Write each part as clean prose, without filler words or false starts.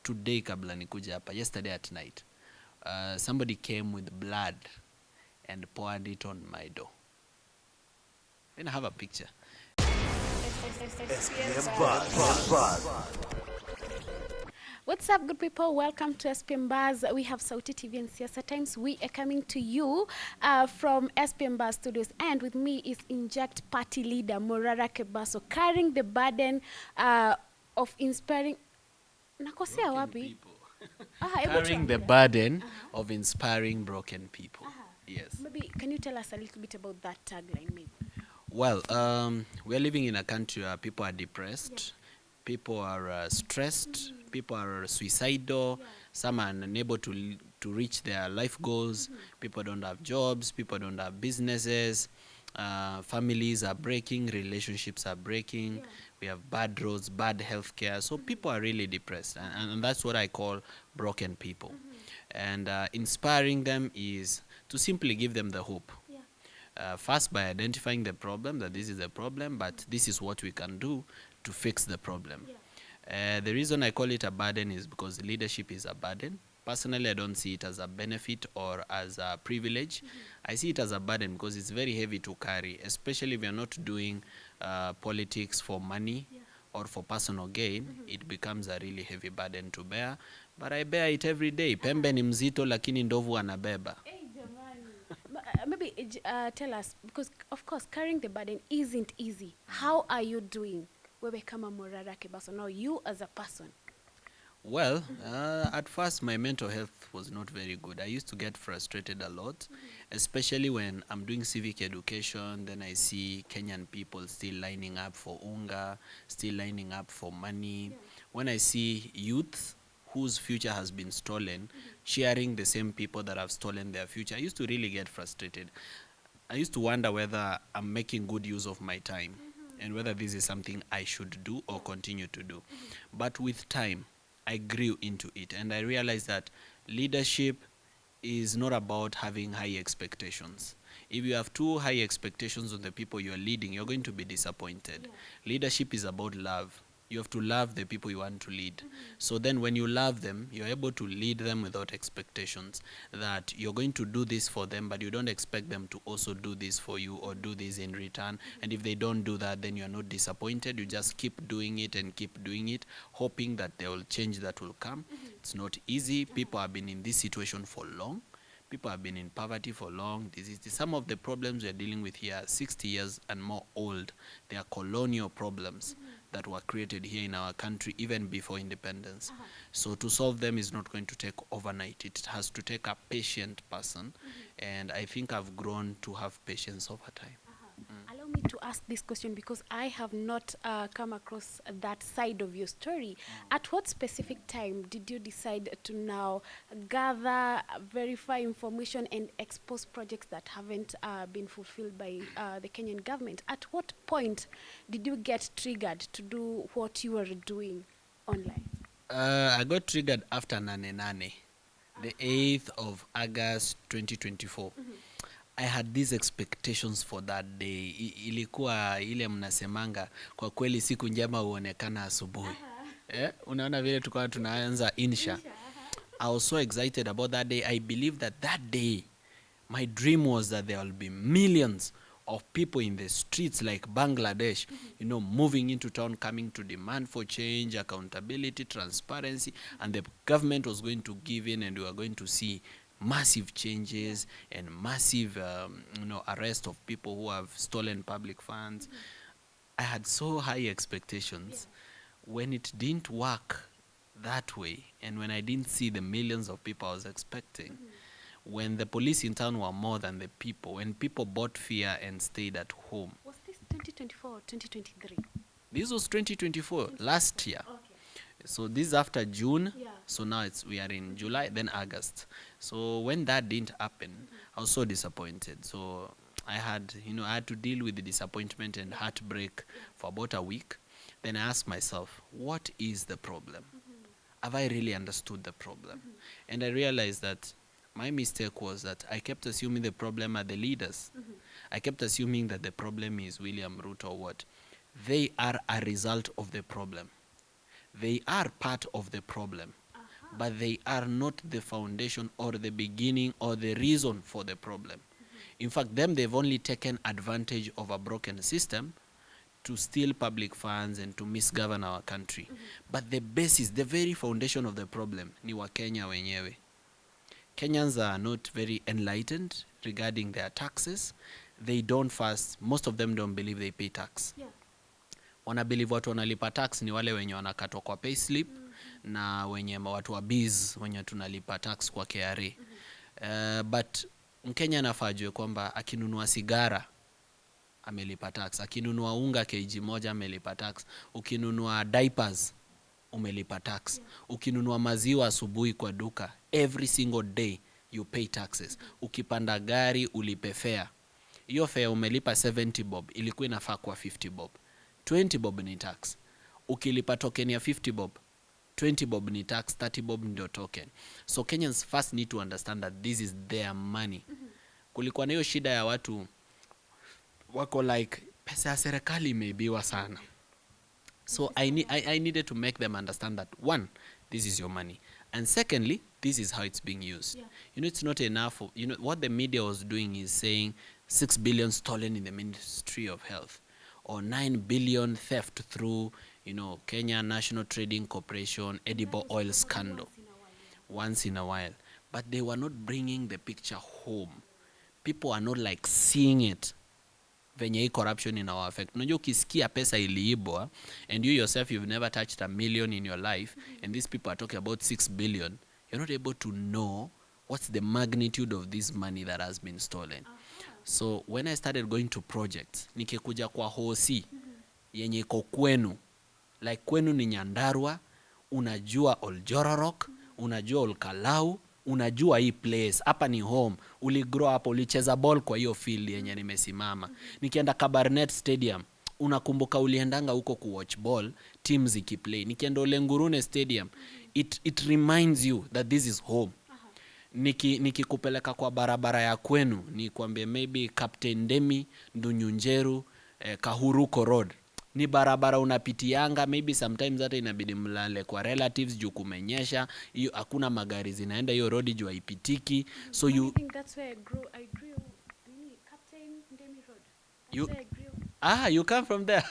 today kabla nikuja hapa, yesterday at night, somebody came with blood and poured it on my door. Then I have a picture. What's up, good people? Welcome to SPM Buzz. We have Sauti TV and Siasa Times. We are coming to you from SPM Buzz Studios, and with me is Inject Party Leader Morara Kebaso'S, carrying the burden of inspiring. Nakosea wapi? Carrying the burden of inspiring broken people. Yes. Maybe can you tell us a little bit about that tagline, maybe? Well, we're living in a country where people are depressed, people are stressed, people are suicidal, some are unable to reach their life goals, people don't have jobs, people don't have businesses, families are breaking, relationships are breaking, we have bad roads, bad healthcare, so people are really depressed, and that's what I call broken people. And inspiring them is to simply give them the hope. First, by identifying the problem, that this is a problem, but this is what we can do to fix the problem. The reason I call it a burden is because leadership is a burden. Personally, I don't see it as a benefit or as a privilege. I see it as a burden because it's very heavy to carry, especially if you're not doing politics for money or for personal gain. It becomes a really heavy burden to bear. But I bear it every day. Pembe ni mzito lakini ndovu anabeba. Maybe tell us, because of course carrying the burden isn't easy. How are you doing? Wewe kama Morara Kebaso'S, now you as a person. Well, at first my mental health was not very good. I used to get frustrated a lot, especially when I'm doing civic education, then I see Kenyan people still lining up for unga, still lining up for money. When I see youth whose future has been stolen, cheering the same people that have stolen their future, I used to really get frustrated. I used to wonder whether I'm making good use of my time and whether this is something I should do or continue to do. But with time, I grew into it, and I realized that leadership is not about having high expectations. If you have too high expectations on the people you're leading, you're going to be disappointed. Leadership is about love. You have to love the people you want to lead. So then when you love them, you're able to lead them without expectations, that you're going to do this for them, but you don't expect them to also do this for you or do this in return. And if they don't do that, then you're not disappointed. You just keep doing it and keep doing it, hoping that there will change that will come. It's not easy. People have been in this situation for long. People have been in poverty for long. Some of the problems we're dealing with here are 60 years and more old. They are colonial problems that were created here in our country even before independence. So to solve them is not going to take overnight. It has to take a patient person. And I think I've grown to have patience over time. Allow me to ask this question because I have not come across that side of your story. At what specific time did you decide to now gather, verify information and expose projects that haven't been fulfilled by the Kenyan government? At what point did you get triggered to do what you were doing online? I got triggered after Nane Nane, the 8th of August 2024. I had these expectations for that day. Ilikuwa ile mnasemanga kwa kweli siku njema huonekana asubuhi. Unaona vile tulikuwa tunaanza insha. I was so excited about that day. I believe that that day, my dream was that there will be millions of people in the streets like Bangladesh, moving into town, coming to demand for change, accountability, transparency, and the government was going to give in, and we were going to see massive changes and massive arrest of people who have stolen public funds. I had so high expectations. When it didn't work that way, and when I didn't see the millions of people I was expecting, when the police in town were more than the people, when people bought fear and stayed at home. Was this 2024 or 2023? This was 2024, last year. Okay. So this is after June, so now we are in July, then August. So when that didn't happen, I was so disappointed. So I had to deal with the disappointment and heartbreak for about a week. Then I asked myself, what is the problem? Have I really understood the problem? And I realized that my mistake was that I kept assuming the problem are the leaders. I kept assuming that the problem is William Ruto or what. They are a result of the problem. They are part of the problem. but they are not the foundation or the beginning or the reason for the problem. In fact, they've only taken advantage of a broken system to steal public funds and to misgovern our country. But the basis, the very foundation of the problem ni Wakenya wenyewe. Kenyans are not very enlightened regarding their taxes. They don't first, most of them don't believe they pay tax. Yeah. Wana believe watu wanalipa tax ni wale wenye wanakatwa kwa payslip na wenye watu wa biz wenye tunalipa tax kwa KRA. But Mkenya anafaa ajue kwamba akinunua sigara amelipa tax, akinunua unga kg moja amelipa tax, ukinunua diapers umelipa tax, ukinunua maziwa asubuhi kwa duka every single day you pay taxes. Ukipanda gari ulipe fare, hiyo fare umelipa 70 bob, ilikuwa inafaa kwa 50 bob. 20 bob ni tax. Ukilipa token ya 50 bob, 20 bob ni tax, 30 bob ndio token. So Kenyans first need to understand that this is their money. Kulikuwa na hiyo shida ya watu wako like pesa ya serikali imeibiwa sana. So I needed to make them understand that, one, this is your money, and secondly, this is how it's being used. Yeah. You know, it's not enough. You know, what the media was doing is saying 6 billion stolen in the Ministry of Health, or 9 billion theft through, you know, Kenya National Trading Corporation edible oil scandal once in a while. But they were not bringing the picture home. People are not like seeing it venye hii corruption in our affect. Unajua ukisikia pesa iliibwa and you yourself you've never touched a million in your life, and these people are talking about 6 billion, you're not able to know what's the magnitude of this money that has been stolen. So when I started going to projects, nikikuja kwa hosi yenye iko kwenu, like kwenu ni Nyandarua, unajua Oljororok, unajua Olkalau, unajua hii place, hapa ni home, uligrow hapo, ulicheza ball kwa hiyo field yenye nimesimama. Nikienda Kabarnet Stadium, unakumbuka uliendanga huko kuwatch ball, teams zikiplay. Nikienda Ole Ngurune Stadium, it reminds you that this is home. Nikikupeleka kwa barabara ya kwenu, ni kwambie maybe Captain Demi, Ndunyunjeru, Kahuruko Road, ni barabara unapitianga, maybe sometimes hata inabidi mlale kwa relatives juu kumenyesha, hiyo hakuna magari zinaenda hiyo road juu haipitiki. So I think that's where I grew Captain Demi Road. That's where I grew. You come from there.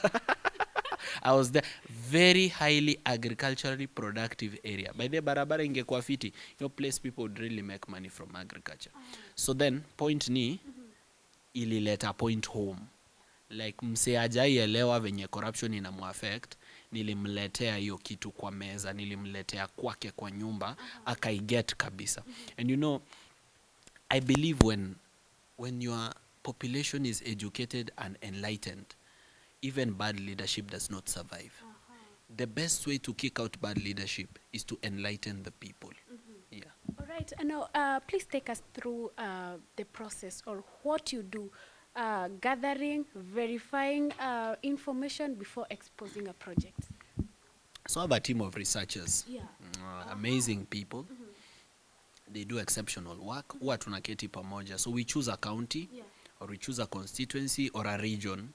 I was there. Very highly agriculturally productive area. By the barabara ingekuwa fiti, your place people would really make money from agriculture. So then point ni ilileta point home. Like mse hajaielewa venye corruption inamuaffect, nilimletea hiyo kitu kwa meza, nilimletea kwake kwa nyumba, akaiget kabisa. And you know, I believe when your population is educated and enlightened, even bad leadership does not survive. The best way to kick out bad leadership is to enlighten the people. Yeah. All right. Now, please take us through the process or what you do, gathering, verifying information before exposing a project. So I have a team of researchers. Yeah. Amazing people. They do exceptional work. Huwa tunaketi pamoja. So we choose a county, or we choose a constituency or a region.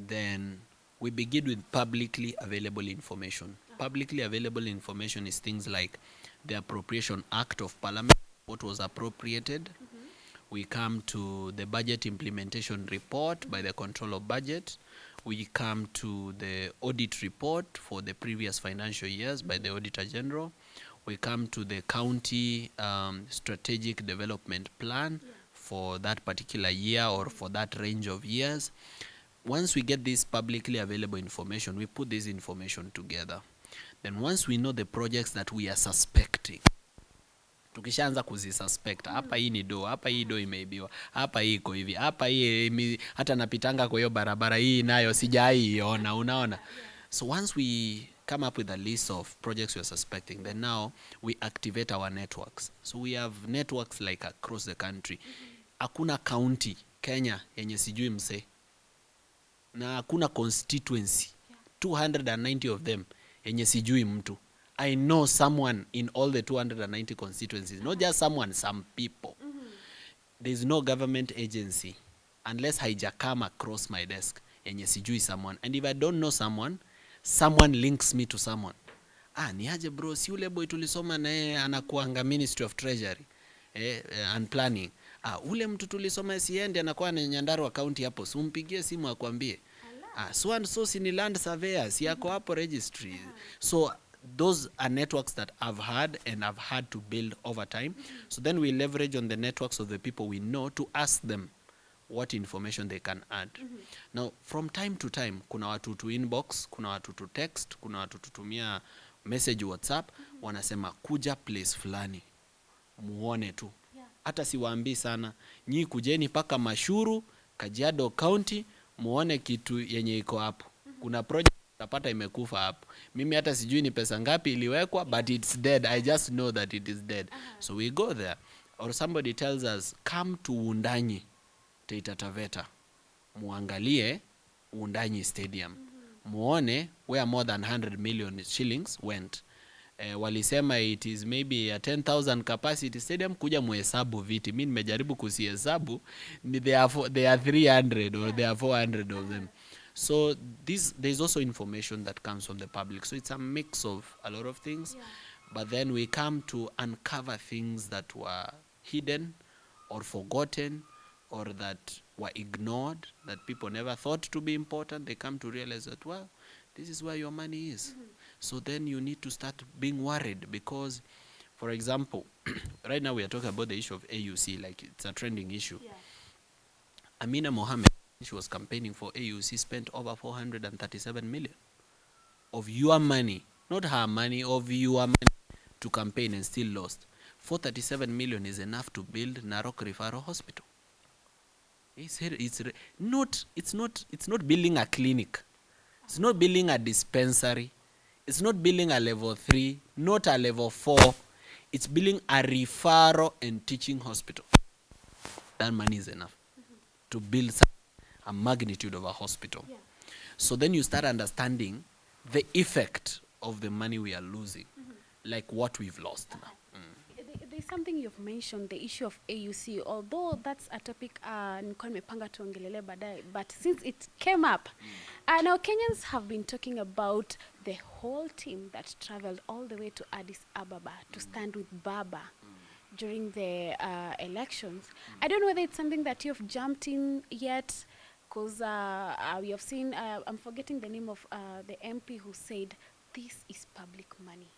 Then we begin with publicly available information. Publicly available information is things like the Appropriation Act of Parliament, what was appropriated. We come to the budget implementation report by the Control of Budget. We come to the audit report for the previous financial years by the Auditor General. We come to the county strategic development plan for that particular year or for that range of years. Once we get this publicly available information, we put this information together. Then once we know the projects that we are suspecting, tukishaanza kuzisuspect, hapa hii ni do, hapa hii do imeibiwa, hapa hii iko hivi, hapa hii hata napitanga kwa hiyo barabara hii nayo sijaiona, unaona. So once we come up with a list of projects we are suspecting, then now we activate our networks. So we have networks like across the country. Hakuna county Kenya yenye sijui mse, na hakuna constituency 290 of them yenye sijui mtu. I know someone in all the 290 constituencies, not just someone, some people. There's no government agency unless haija come across my desk yenye sijui someone. And if I don't know someone, someone links me to someone. ni aje bro, si ule boy tulisoma naye anakuanga Ministry of Treasury and Planning. Ule mtu tulisoma siende anakuwa na Nyandarua County hapo, si umpigie simu akwambie. So and so si ni land surveyors, yako hapo registry. So those are networks that I've had and I've had to build over time. So then we leverage on the networks of the people we know to ask them what information they can add. Now from time to time kuna watu tu inbox, kuna watu tu text, kuna watu tutumia message WhatsApp, wanasema kuja place fulani muone tu. Hata siwaambii sana, nyi kujeni paka Mashuru, Kajiado County, muone kitu yenye iko hapo. Kuna project utapata imekufa hapo. Mimi hata sijui ni pesa ngapi iliwekwa, but it's dead. I just know that it is dead. So we go there. Or somebody tells us, come to Undanyi, Taita Taveta. Muangalie Undanyi Stadium. Muone where more than 100 million shillings went. Walisema it is maybe a 10,000 capacity stadium, kuja muhesabu viti. Mimi nimejaribu kusihesabu, they are 300 or they are 400 of them. So there's also information that comes from the public. So it's a mix of a lot of things. But then we come to uncover things that were hidden or forgotten or that were ignored, that people never thought to be important. They come to realize that, well, this is where your money is. So then you need to start being worried because, for example, right now we are talking about the issue of AUC, like it's a trending issue. Amina Mohammed, she was campaigning for AUC, spent over 437 million of your money, not her money, of your money to campaign and still lost. 437 million is enough to build Narok Referral Hospital. It's not building a clinic. It's not building a dispensary. It's not building a level 3, not a level 4. It's building a referral and teaching hospital. That money is enough to build a magnitude of a hospital. So then you start understanding the effect of the money we are losing, like what we've lost now. There's something you've mentioned, the issue of AUC, although that's a topic nilikuwa nimepanga tuongelele baadaye, but since it came up, now Kenyans have been talking about the whole team that traveled all the way to Addis Ababa to stand with Baba during the elections. I don't know whether it's something that you've jumped in yet, because we have seen, I'm forgetting the name of the MP who said, this is public money.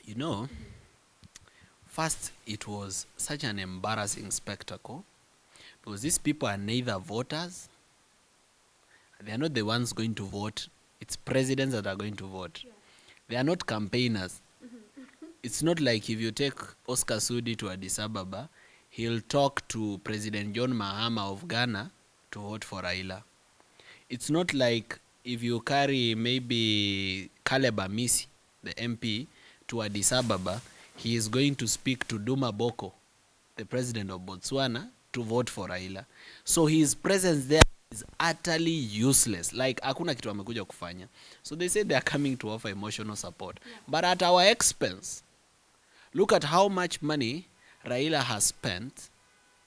You know, first, it was such an embarrassing spectacle because these people are neither voters, they are not the ones going to vote, it's presidents that are going to vote. They are not campaigners. It's not like if you take Oscar Sudi to Addis Ababa, he'll talk to President John Mahama of Ghana to vote for Raila. It's not like if you carry maybe Caleb Amisi, the MP, to Addis Ababa, he is going to speak to Duma Boko, the president of Botswana, to vote for Raila. So his presence there is utterly useless. Like, hakuna kitu amekuja kufanya. So they say they are coming to offer emotional support. But at our expense, look at how much money Raila has spent,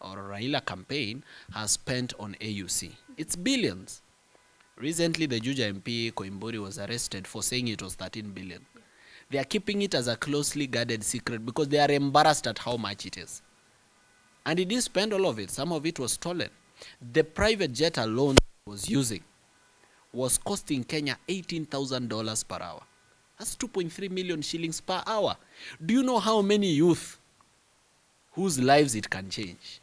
or Raila campaign has spent on AUC. It's billions. Recently, the Juja MP, Koimburi, was arrested for saying it was 13 billion. They are keeping it as a closely guarded secret because they are embarrassed at how much it is. And he didn't spend all of it. Some of it was stolen. The private jet alone he was using was costing Kenya $18,000 per hour. That's 2.3 million shillings per hour. Do you know how many youth whose lives it can change?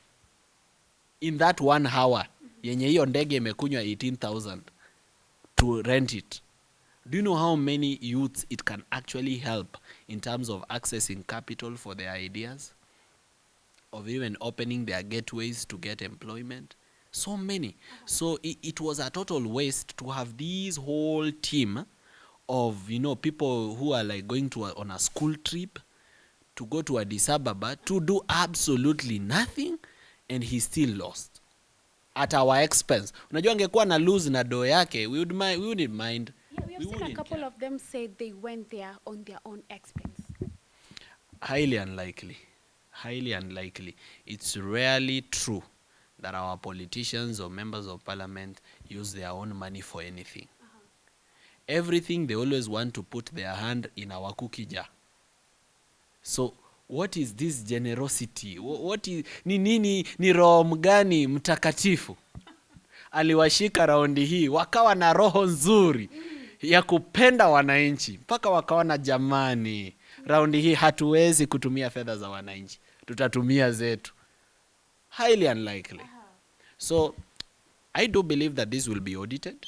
In that 1 hour, yenye hiyo ndege imekunywa 18,000 to rent it. Do you know how many youths it can actually help in terms of accessing capital for their ideas? Of even opening their gateways to get employment? So many. So it was a total waste to have this whole team of, you know, people who are like going to on a school trip to go to Addis Ababa to do absolutely nothing, and he still lost at our expense. Unajua angekuwa na lose na do yake, we wouldn't mind. Yeah, we have seen a couple of them say they went there on their own expense. Highly unlikely. Highly unlikely. It's rarely true that our politicians or members of parliament use their own money for anything. Everything they always want to put their hand in our cookie jar. So what is this generosity? What is ni nini? Ni roho mgani mtakatifu aliwashika raundi hii wakawa na roho nzuri ya kupenda wananchi mpaka wakaona, jamani, raundi hii hatuwezi kutumia fedha za wananchi, tutatumia zetu. Highly unlikely. So I do believe that this will be audited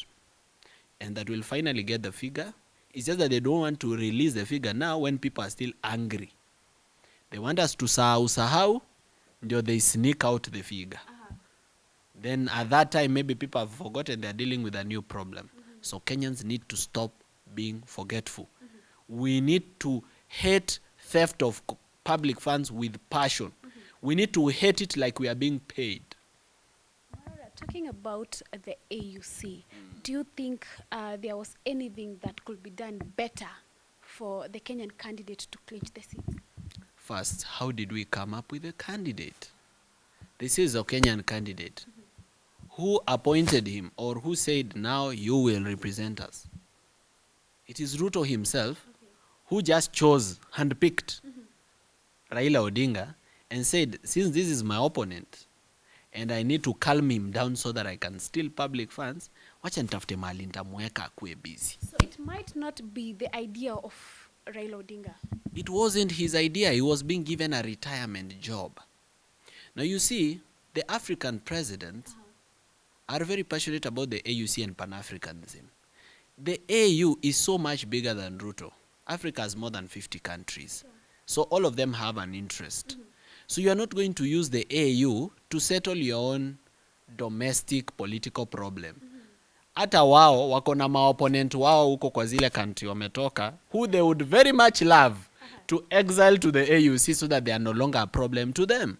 and that we'll finally get the figure. It's just that they don't want to release the figure now when people are still angry. They want us to sahau, ndio they sneak out the figure. Then at that time, maybe people have forgotten they're dealing with a new problem. So Kenyans need to stop being forgetful. We need to hate theft of public funds with passion. We need to hate it like we are being paid. Talking about the AUC, do you think there was anything that could be done better for the Kenyan candidate to clinch the seat? First, how did we come up with a candidate? This is a Kenyan candidate. Who appointed him, or who said, now you will represent us? It is Ruto himself who just chose, handpicked Raila Odinga and said, since this is my opponent and I need to calm him down so that I can steal public funds, wacha nitafute mahali nitamweka akuwe busy. So it might not be the idea of Raila Odinga. It wasn't his idea. He was being given a retirement job. Now you see, the African presidents are very passionate about the AUC and Pan-Africanism. The AU is so much bigger than Ruto. Africa has more than 50 countries. So all of them have an interest. So you are not going to use the AU to settle your own domestic political problem. Hata wao wako na maopponent wao huko kwa zile country wametoka, who they would very much love to exile to the AUC so that they are no longer a problem to them.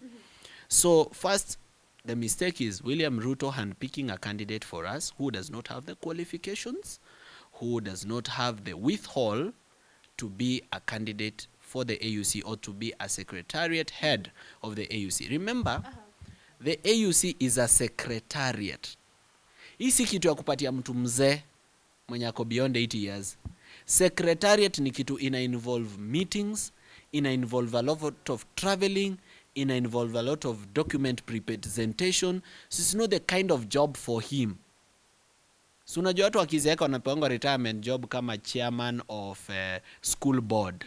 So first, the mistake is William Ruto handpicking a candidate for us who does not have the qualifications, who does not have the withhold to be a candidate for the AUC or to be a secretariat head of the AUC. Remember, the AUC is a secretariat. Hii si kitu ya kupatia mtu mzee mwenye ako beyond 80 years. Secretariat ni kitu ina involve meetings, ina involve a lot of traveling, ina involve a lot of document presentation. So it's not the kind of job for him. So unajua watu wakizeeka wanapewa retirement job kama chairman of school board.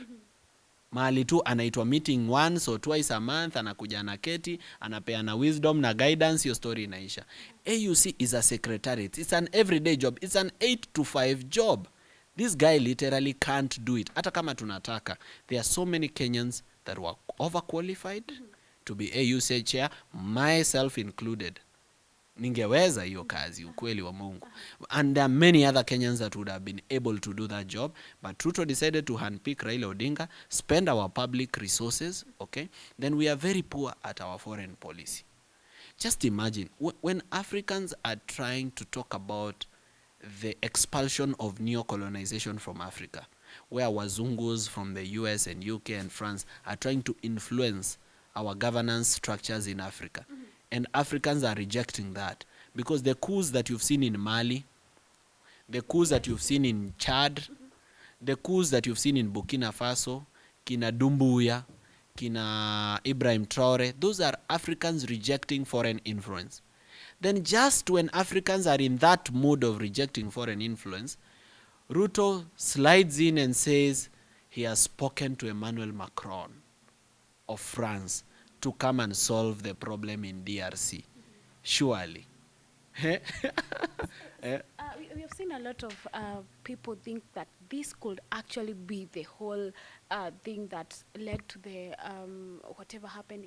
Mahali tu anaitwa meeting once or twice a month, anakuja na keti, anapeana wisdom na guidance, your story inaisha. AUC is a secretariat. It's an everyday job. It's an 8 to 5 job. This guy literally can't do it. Hata kama tunataka. There are so many Kenyans that were overqualified to be AUC chair, myself included. Ningeweza hiyo kazi, ukweli wa Mungu. And there are many other Kenyans that would have been able to do that job, but Ruto decided to handpick Raila Odinga, spend our public resources, okay? Then we are very poor at our foreign policy. Just imagine, when Africans are trying to talk about the expulsion of neo-colonization from Africa, where wazungus from the US and UK and France are trying to influence our governance structures in Africa. And Africans are rejecting that because the coups that you've seen in Mali, the coups that you've seen in Chad, the coups that you've seen in Burkina Faso, kina Dumbuya, kina Ibrahim Traore, those are Africans rejecting foreign influence. Then just when Africans are in that mood of rejecting foreign influence, Ruto slides in and says he has spoken to Emmanuel Macron of France to come and solve the problem in DRC. Surely. We have seen a lot of people think that this could actually be the whole thing that led to the whatever happened